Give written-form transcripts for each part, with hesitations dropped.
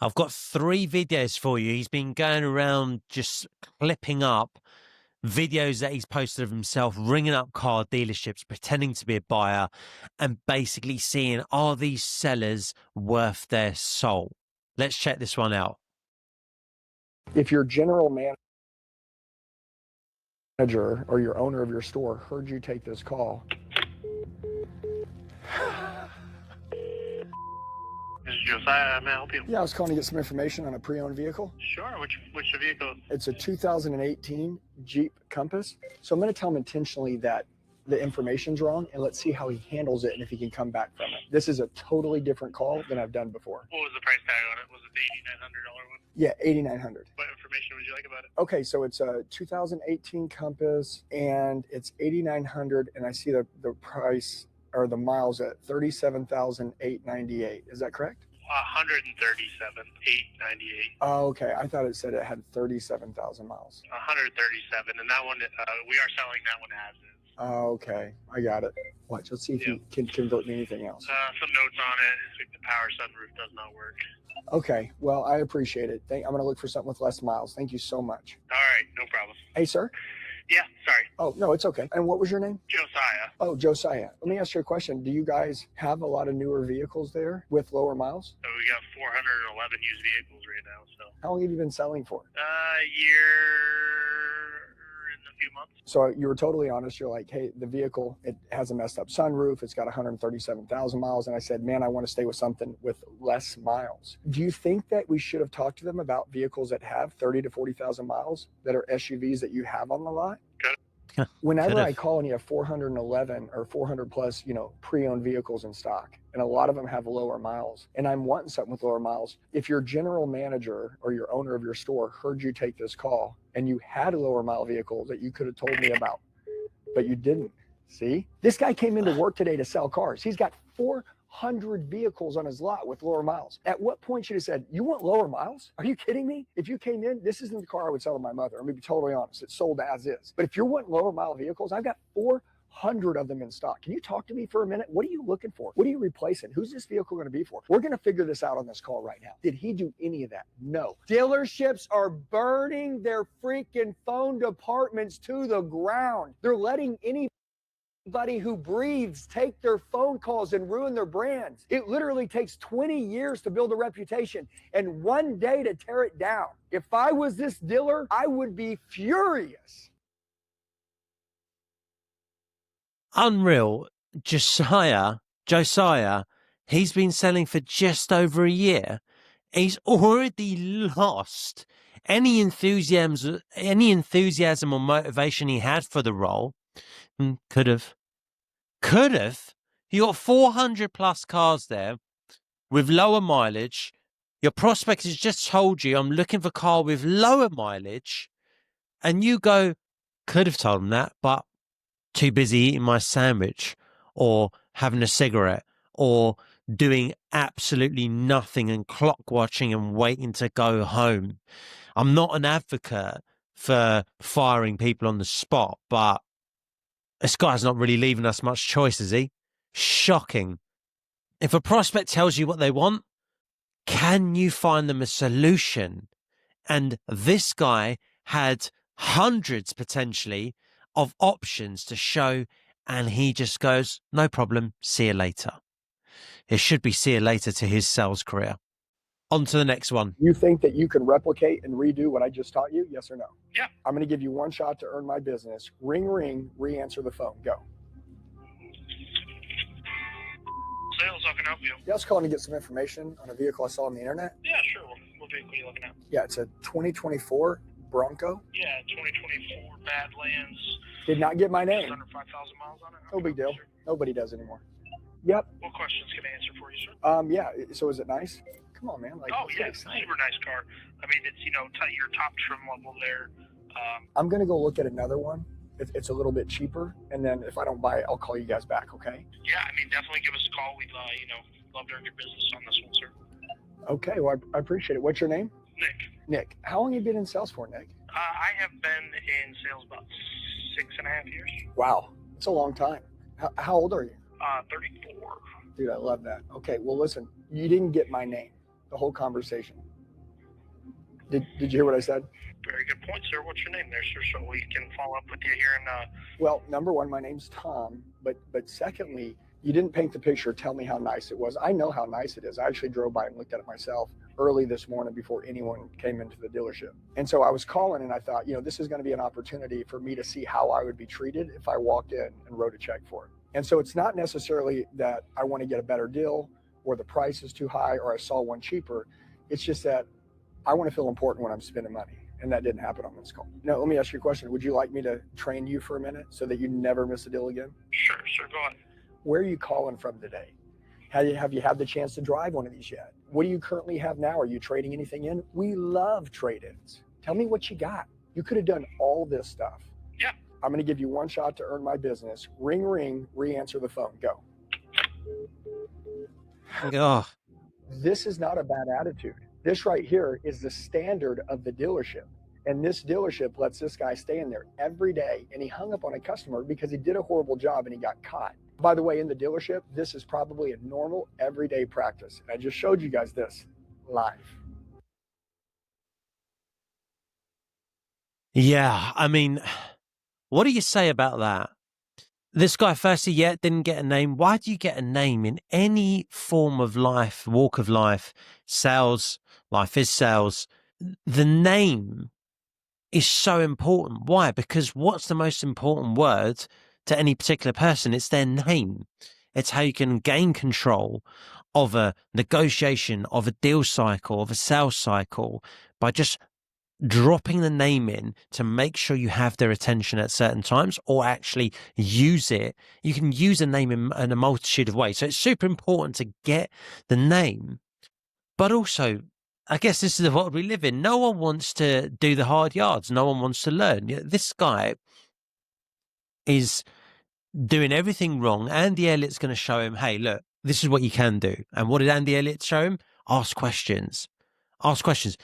I've got 3 videos for you. He's been going around just clipping up videos that he's posted of himself, ringing up car dealerships, pretending to be a buyer, and basically seeing, are these sellers worth their soul? Let's check this one out. If your general manager or your owner of your store heard you take this call. This is Josiah. May I help you? Yeah, I was calling to get some information on a pre-owned vehicle. Sure. Which vehicle? It's a 2018 Jeep Compass. So I'm going to tell him intentionally that the information's wrong, and let's see how he handles it and if he can come back from it. This is a totally different call than I've done before. What was the price tag on it? Was it the $8,900 one? Yeah, $8,900. What information would you like about it? Okay, so it's a 2018 Compass, and it's $8,900, and I see the price or the miles at 37,898. Is that correct? 137,898. Oh, okay. I thought it said it had 37,000 miles. 137, and that one we are selling that one as is. Oh, okay. I got it. Watch. Let's see if you can convert me anything else. Some notes on it. Like the power sunroof does not work. Okay. Well, I appreciate it. I'm going to look for something with less miles. Thank you so much. All right, no problem. Hey, sir. Yeah, sorry. Oh, no, it's okay. And what was your name? Josiah. Oh, Josiah. Let me ask you a question. Do you guys have a lot of newer vehicles there with lower miles? So we got 411 used vehicles right now. So How long have you been selling for? a year and a few months. So you were totally honest. You're like, hey, the vehicle, it has a messed up sunroof. It's got 137,000 miles. And I said, man, I want to stay with something with less miles. Do you think that we should have talked to them about vehicles that have 30 to 40,000 miles that are SUVs that you have on the lot? Whenever I call and you have 411 or 400 plus, pre-owned vehicles in stock, and a lot of them have lower miles, and I'm wanting something with lower miles. If your general manager or your owner of your store heard you take this call and you had a lower mile vehicle that you could have told me about, but you didn't. See, this guy came into work today to sell cars. He's got 400 vehicles on his lot with lower miles. At what point should have said, you want lower miles? Are you kidding me? If you came in, this isn't the car I would sell to my mother. I'm gonna be totally honest. It's sold as is. But if you're wanting lower mile vehicles, I've got 400 of them in stock. Can you talk to me for a minute? What are you looking for? What are you replacing? Who's this vehicle going to be for? We're going to figure this out on this call right now. Did he do any of that? No. Dealerships are burning their freaking phone departments to the ground. They're letting anybody who breathes take their phone calls and ruin their brands. It literally takes 20 years to build a reputation and one day to tear it down. If I was this dealer, I would be furious. Unreal. Josiah, he's been selling for just over a year. He's already lost any enthusiasm or motivation he had for the role. Could have. You got 400 plus cars there with lower mileage. Your prospect has just told you, I'm looking for a car with lower mileage. And you go, could have told him that, but too busy eating my sandwich or having a cigarette or doing absolutely nothing and clock watching and waiting to go home. I'm not an advocate for firing people on the spot, but this guy's not really leaving us much choice, is he? Shocking. If a prospect tells you what they want, can you find them a solution? And this guy had hundreds potentially of options to show, and he just goes, no problem, see you later. It should be see you later to his sales career. On to the next one. You think that you can replicate and redo what I just taught you? Yes or no? Yeah. I'm going to give you one shot to earn my business. Ring, ring, re-answer the phone. Go. Sales, how can I help you? Yeah, I was calling to get some information on a vehicle I saw on the internet. Yeah, sure. What vehicle are you looking at? Yeah, it's a 2024 Bronco. Yeah, 2024 Badlands. Did not get my name. Under 5,000 miles on it. No big deal. Nobody does anymore. Yep. What questions can I answer for you, sir? Yeah. So is it nice? Come on, man. Like, oh yeah, super nice car. I mean, it's your top trim level there. I'm gonna go look at another one. It's a little bit cheaper, and then if I don't buy it, I'll call you guys back. Okay? Yeah, I mean, definitely give us a call. We'd love to earn your business on this one, sir. Okay. Well, I appreciate it. What's your name? Nick. How long have you been in sales for, Nick? I have been in sales about 6.5 years. Wow, it's a long time. How old are you? 34. Dude, I love that. Okay, well, listen, you didn't get my name. the whole conversation. Did you hear what I said? Very good point, sir. What's your name there, sir, so we can follow up with you here in Well, number one, my name's Tom, but secondly, you didn't paint the picture. Tell me how nice it was. I know how nice it is. I actually drove by and looked at it myself early this morning before anyone came into the dealership. And so I was calling and I thought, this is going to be an opportunity for me to see how I would be treated if I walked in and wrote a check for it. And so it's not necessarily that I want to get a better deal or the price is too high or I saw one cheaper. It's just that I want to feel important when I'm spending money. And that didn't happen on this call. Now, let me ask you a question. Would you like me to train you for a minute so that you never miss a deal again? Sure, go ahead. Where are you calling from today? Have you had the chance to drive one of these yet? What do you currently have now? Are you trading anything in? We love trade-ins. Tell me what you got. You could have done all this stuff. Yeah. I'm going to give you one shot to earn my business. Ring, ring, re-answer the phone. Go. Oh, This is not a bad attitude. This right here is the standard of the dealership. And this dealership lets this guy stay in there every day. And he hung up on a customer because he did a horrible job and he got caught. By the way, in the dealership, this is probably a normal everyday practice. And I just showed you guys this live. yeah. I mean, what do you say about that? This guy, firstly, didn't get a name. Why do you get a name in any form of life, walk of life, sales? Life is sales. The name is so important. Why? Because what's the most important word to any particular person? It's their name. It's how you can gain control of a negotiation, of a deal cycle, of a sales cycle by just dropping the name in to make sure you have their attention at certain times or actually use it. You can use a name in a multitude of ways. So it's super important to get the name. But also, I guess this is the world we live in. No one wants to do the hard yards. No one wants to learn. This guy is doing everything wrong. Andy Elliott's going to show him, hey, look, this is what you can do. And what did Andy Elliott show him? Ask questions. Ask questions.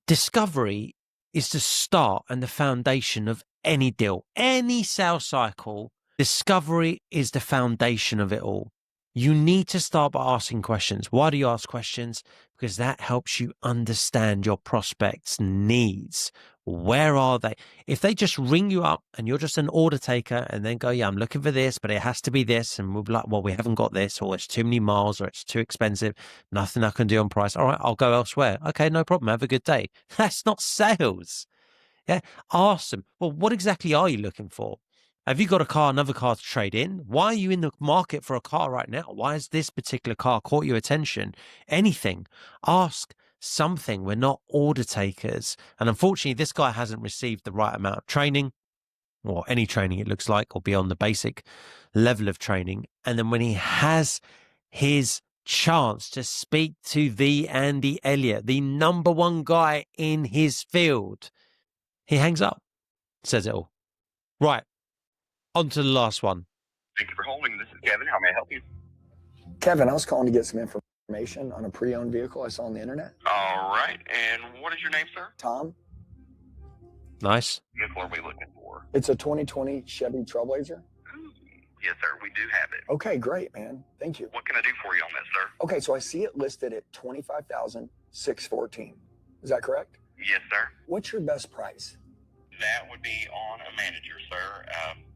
Discovery is the start and the foundation of any deal, any sales cycle. Discovery is the foundation of it all. You need to start by asking questions. Why do you ask questions? Because that helps you understand your prospects' needs. Where are they? If they just ring you up and you're just an order taker and then go, yeah, I'm looking for this, but it has to be this. And we'll be like, well, we haven't got this, or it's too many miles, or it's too expensive. Nothing I can do on price. All right, I'll go elsewhere. Okay, no problem. Have a good day. That's not sales. Yeah. Ask them, well, what exactly are you looking for? Have you got a car, another car to trade in? Why are you in the market for a car right now? Why has this particular car caught your attention? Anything. Ask something. We're not order takers. And unfortunately, this guy hasn't received the right amount of training, or any training it looks like, or beyond the basic level of training. And then when he has his chance to speak to the Andy Elliott, the number one guy in his field, he hangs up, says it all. Right. On to the last one. Thank you for holding. This is Kevin. How may I help you? Kevin, I was calling to get some information on a pre-owned vehicle I saw on the internet. All right. And what is your name, sir? Tom, Nice. Vehicle are we looking for? it's a 2020 Chevy Trailblazer. Ooh, yes, sir. We do have it. Okay, great, man. Thank you. What can I do for you on that, sir? Okay, so I see it listed at $25,614. Is that correct? Yes, sir. What's your best price? That would be on a manager, sir.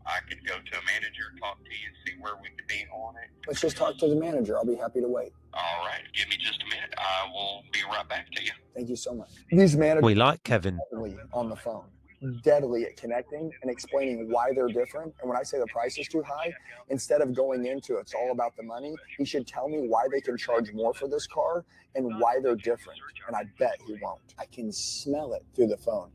I could go to a manager, talk to you, and see where we could be on it. Let's just talk to the manager. I'll be happy to wait. All right. Give me just a minute. I will be right back to you. Thank you so much. These managers We like Kevin. are on the phone, deadly at connecting and explaining why they're different. And when I say the price is too high, instead of going into it's all about the money, he should tell me why they can charge more for this car and why they're different. And I bet he won't. I can smell it through the phone.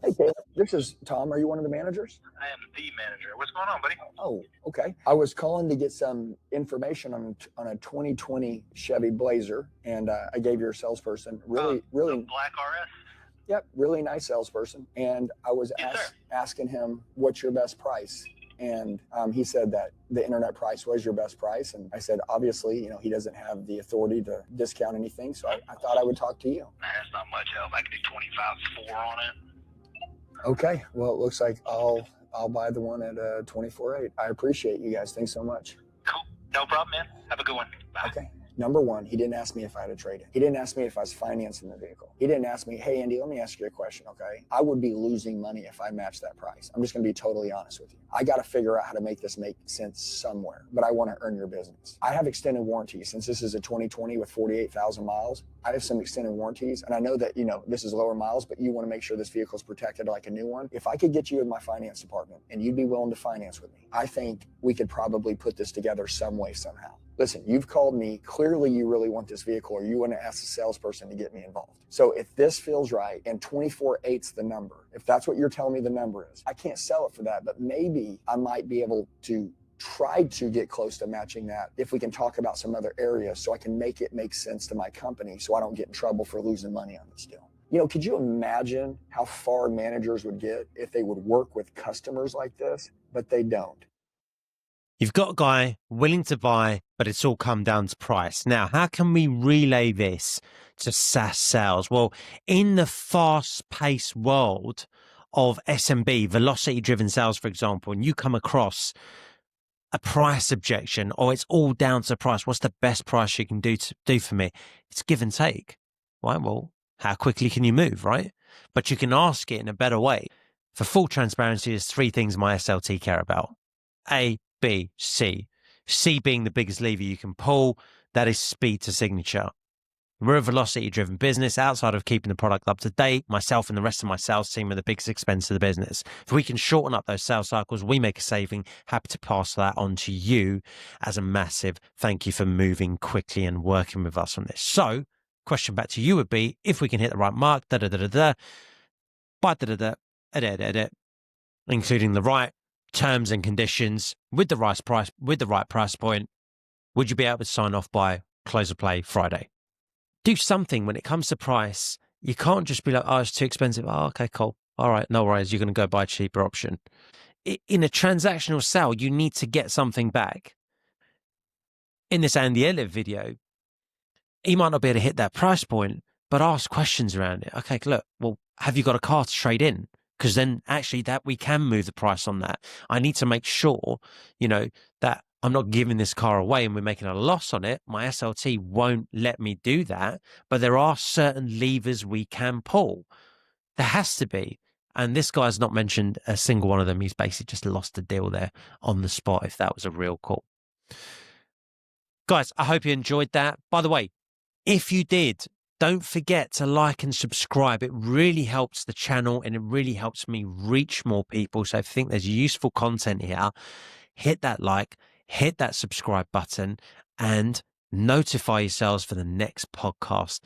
Hey, Caleb, this is Tom. Are you one of the managers? I am the manager. What's going on, buddy? Oh, okay. I was calling to get some information on a 2020 Chevy Blazer, and I gave your salesperson really Black RS? Yep, really nice salesperson. And I was Yes, asking him, what's your best price? And he said that the internet price was your best price. And I said, obviously, he doesn't have the authority to discount anything. So I thought I would talk to you. Nah, that's not much help. I can do 25.4 on it. Okay. Well, it looks like I'll buy the one at 24.8. I appreciate you guys. Thanks so much. Cool. No problem, man. Have a good one. Bye. Okay. Number one, he didn't ask me if I had a trade-in. He didn't ask me if I was financing the vehicle. He didn't ask me, hey, Andy, let me ask you a question, okay? I would be losing money if I matched that price. I'm just going to be totally honest with you. I got to figure out how to make this make sense somewhere, but I want to earn your business. I have extended warranties. Since this is a 2020 with 48,000 miles, I have some extended warranties. And I know that, this is lower miles, but you want to make sure this vehicle is protected like a new one. If I could get you in my finance department and you'd be willing to finance with me, I think we could probably put this together some way, somehow. Listen, you've called me. Clearly, you really want this vehicle, or you want to ask the salesperson to get me involved. So if this feels right and 24.8's the number, if that's what you're telling me the number is, I can't sell it for that, but maybe I might be able to try to get close to matching that if we can talk about some other areas so I can make it make sense to my company so I don't get in trouble for losing money on this deal. Could you imagine how far managers would get if they would work with customers like this, but they don't? You've got a guy willing to buy, but it's all come down to price. Now, how can we relay this to SaaS sales? Well, in the fast-paced world of SMB, velocity-driven sales, for example, and you come across a price objection, or it's all down to price, what's the best price you can do for me? It's give and take, right? Well, how quickly can you move, right? But you can ask it in a better way. For full transparency, there's three things my SLT care about. A, B, C. C being the biggest lever you can pull, that is speed to signature. We're a velocity-driven business. Outside of keeping the product up to date, myself and the rest of my sales team are the biggest expense of the business. If we can shorten up those sales cycles, we make a saving. Happy to pass that on to you as a massive thank you for moving quickly and working with us on this. So, question back to you would be, if we can hit the right mark, including the right terms and conditions with the right price point, would you be able to sign off by close of play Friday? Do something when it comes to price. You can't just be like, oh, it's too expensive. Oh, okay, cool. All right, no worries. You're going to go buy a cheaper option. In a transactional sale, you need to get something back. In this Andy Elliott video, he might not be able to hit that price point, but ask questions around it. Okay, look, well, have you got a car to trade in? Because then actually that we can move the price on that. I need to make sure, that I'm not giving this car away and we're making a loss on it. My SLT won't let me do that, but there are certain levers we can pull. There has to be. And this guy's not mentioned a single one of them. He's basically just lost the deal there on the spot if that was a real call. Guys, I hope you enjoyed that. By the way, if you did, don't forget to like and subscribe. It really helps the channel and it really helps me reach more people. So if you think there's useful content here, hit that like, hit that subscribe button, and notify yourselves for the next podcast